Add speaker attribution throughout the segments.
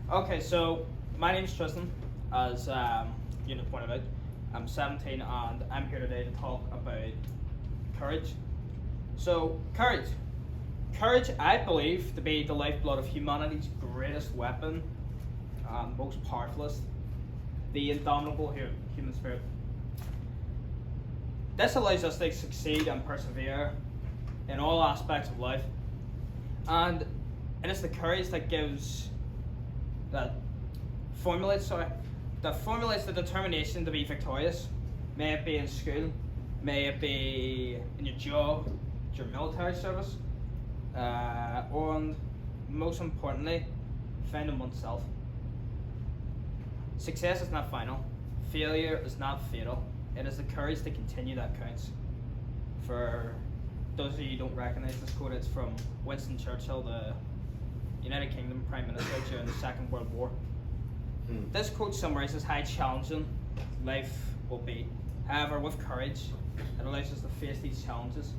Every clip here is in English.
Speaker 1: Okay, so my name's Tristin, as you pointed out. I'm 17 and I'm here today to talk about courage. So, courage. Courage, I believe, to be the lifeblood of humanity's greatest weapon and most powerfulest, the indomitable human spirit. This allows us to succeed and persevere in all aspects of life, and it is the courage that formulates the determination to be victorious. May it be in school, may it be in your job, your military service, and most importantly, finding oneself. Success is not final. Failure is not fatal. It is the courage to continue that counts. For those of you who don't recognize this quote, it's from Winston Churchill, the United Kingdom Prime Minister during the Second World War. This quote summarizes how challenging life will be. However, with courage, it allows us to face these challenges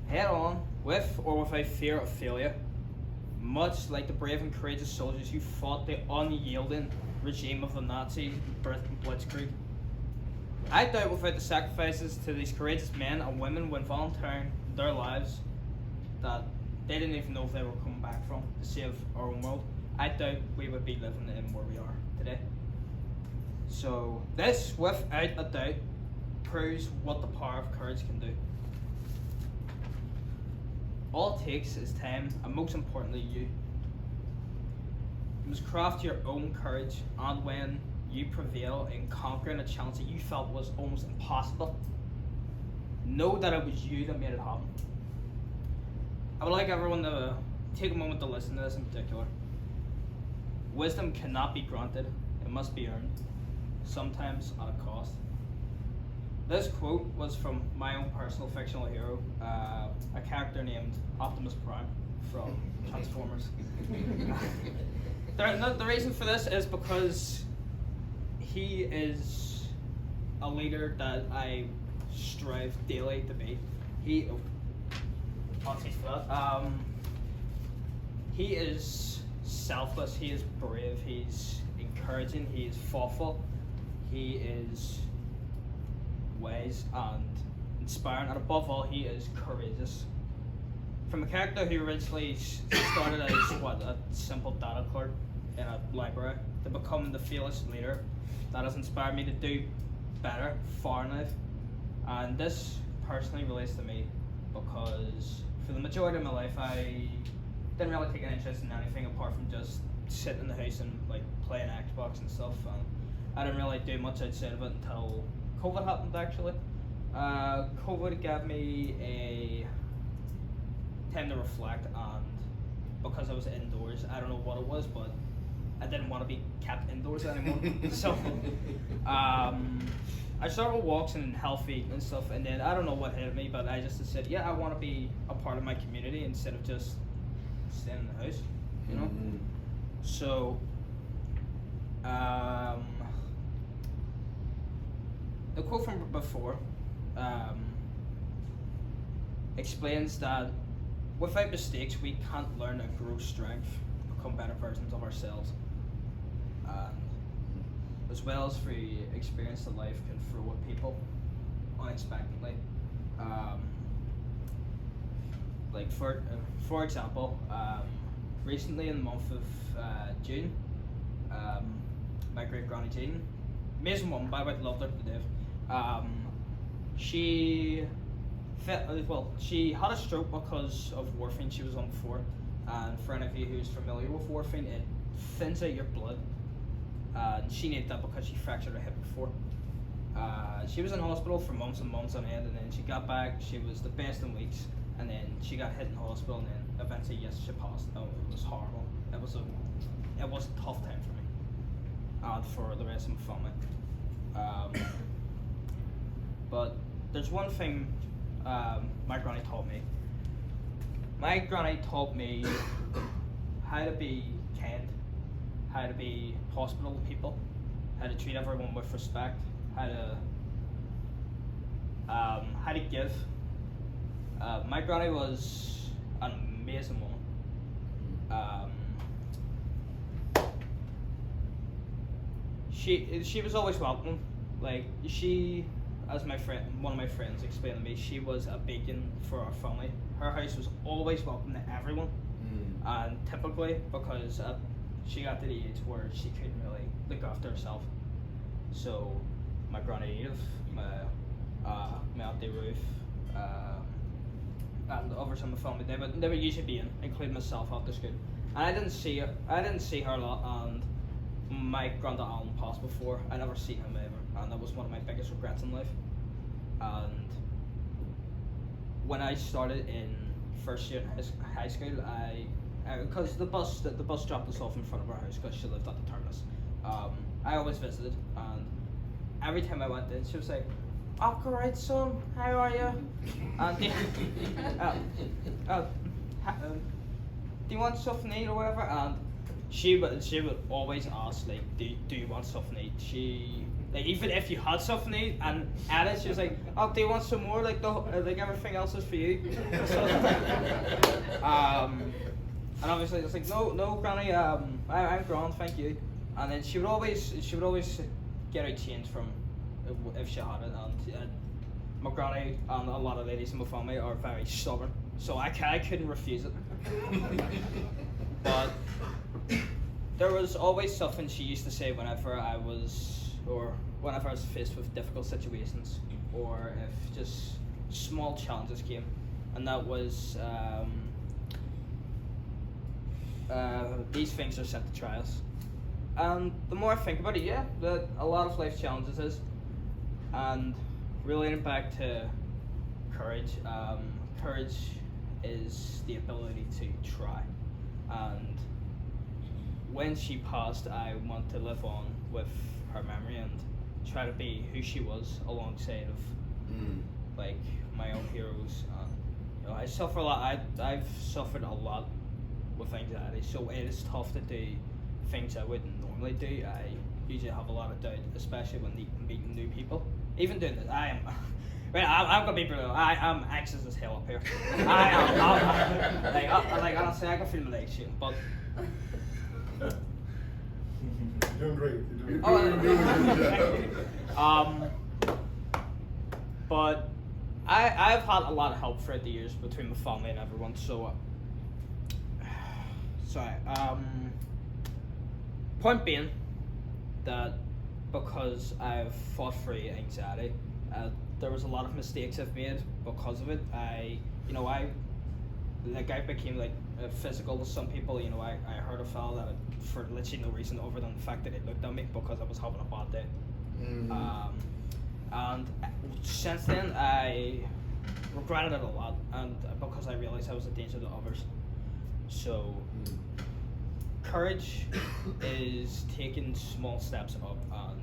Speaker 1: head on, with or without fear of failure. Much like the brave and courageous soldiers who fought the unyielding regime of the Nazi Blitzkrieg. I doubt without the sacrifices to these courageous men and women when volunteering their lives that they didn't even know if they were coming back from to save our own world. I doubt we would be living in where we are today. So this, without a doubt, proves what the power of courage can do. All it takes is time, and most importantly, you. You must craft your own courage, and when you prevail in conquering a challenge that you felt was almost impossible, know that it was you that made it happen. I would like everyone to take a moment to listen to this in particular. Wisdom cannot be granted, it must be earned, sometimes at a cost. This quote was from my own personal fictional hero, a character named Optimus Prime from Transformers. The reason for this is because he is a leader that I strive daily to be. He is selfless, he is brave, he's encouraging, he is thoughtful, he is wise and inspiring, and above all, he is courageous. From a character who originally started as a simple data clerk in a library to becoming the fearless leader that has inspired me to do better far enough. And this personally relates to me because for the majority of my life I didn't really take an interest in anything apart from just sitting in the house and like playing Xbox and stuff, and I didn't really do much outside of it until COVID happened actually. COVID gave me a time to reflect, and because I was indoors, I don't know what it was, but I didn't want to be kept indoors anymore. So I started with walks and healthy eating and stuff, and then I don't know what hit me, but I just said, yeah, I want to be a part of my community instead of just staying in the house, you know?
Speaker 2: Mm-hmm.
Speaker 1: So the quote from before explains that without mistakes we can't learn and grow strength, become better versions of ourselves, as well as through experience that life can throw at people unexpectedly. Like for example, recently in the month of June, my great granny Jean, amazing woman, by the way, loved her to death. She had a stroke because of warfarin she was on before, and for any of you who's familiar with warfarin, it thins out your blood. And she needed that because she fractured her hip before. She was in hospital for months and months on end, and then she got back. She was the best in weeks, and then she got hit in hospital, and then eventually, yes, she passed. Oh, it was horrible. It was a tough time for me, and for the rest of my family. But there's one thing my granny taught me. My granny taught me how to be kind, how to be hospitable to people, how to treat everyone with respect, how to give. My granny was an amazing woman. she was always welcome. Like she, as one of my friends explained to me, she was a beacon for our family. Her house was always welcome to everyone, and typically because she got to the age where she couldn't really look after herself. So my granny Edith, my auntie Ruth, and others in the family, they would usually be in, including myself after school. And I didn't see her a lot, and my granddad Alan passed before. I never seen him ever, and that was one of my biggest regrets in life. And when I started in first year in high school, because the bus dropped us off in front of our house because she lived at the terminus. I always visited, and every time I went in, she was like, "Oh, alright, son, how are you?" And do you want something to eat or whatever? And she would always ask, like, do you want something to eat? She, like, even if you had something to eat and at it, she was like, "Oh, do you want some more? Like everything else is for you." So, and obviously it's like, no, Granny, I'm grand, thank you. And then she would always get out change from if she had it. And my granny and a lot of ladies in my family are very stubborn, so I couldn't refuse it. But there was always something she used to say whenever I was faced with difficult situations, or if just small challenges came, and that was these things are sent to try us. And the more I think about it, yeah, that a lot of life challenges is, and relating back to courage, courage is the ability to try. And when she passed, I want to live on with her memory and try to be who she was alongside of like my own heroes. I suffer a lot. I've suffered a lot with anxiety, so it is tough to do things I wouldn't normally do. I usually have a lot of doubt, especially when meeting new people. Even doing this, I'm gonna be brutal. I am anxious as hell up here. I am. Like honestly, I can feel my legs shaking. But
Speaker 2: you're doing great. You're doing
Speaker 1: but I've had a lot of help throughout the years between my family and everyone. So, sorry. Point being that because I've fought through anxiety, there was a lot of mistakes I've made because of it. I became like physical to some people. I hurt a fella that for literally no reason other than the fact that he looked at me because I was having a bad day. And since then I regretted it a lot, and because I realized I was a danger to others. So courage is taking small steps up, and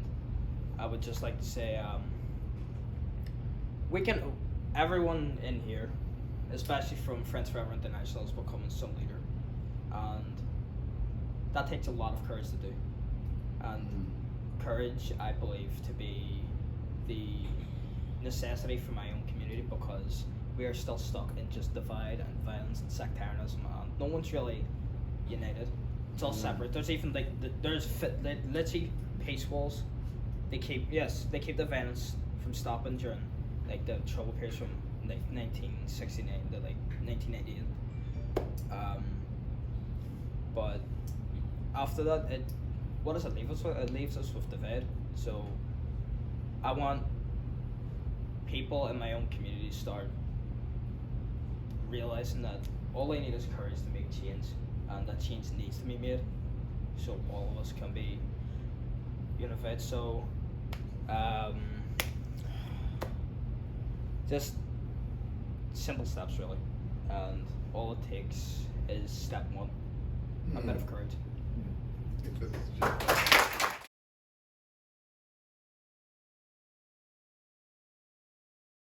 Speaker 1: I would just like to say everyone in here, especially from Friends Forever International, is becoming some leader, and that takes a lot of courage to do. And courage, I believe, to be the necessity for my own community, because we are still stuck in just divide and violence and sectarianism, and no one's really united. It's all separate. There's even like literally peace walls. They keep the violence from stopping during like the trouble periods from like 1969 to like 1998. But after that, what does it leave us with? It leaves us with divide. So I want people in my own community to start realizing that all they need is courage to make change, and that change needs to be made, so all of us can be unified. So just simple steps really, and all it takes is step one, a bit of courage.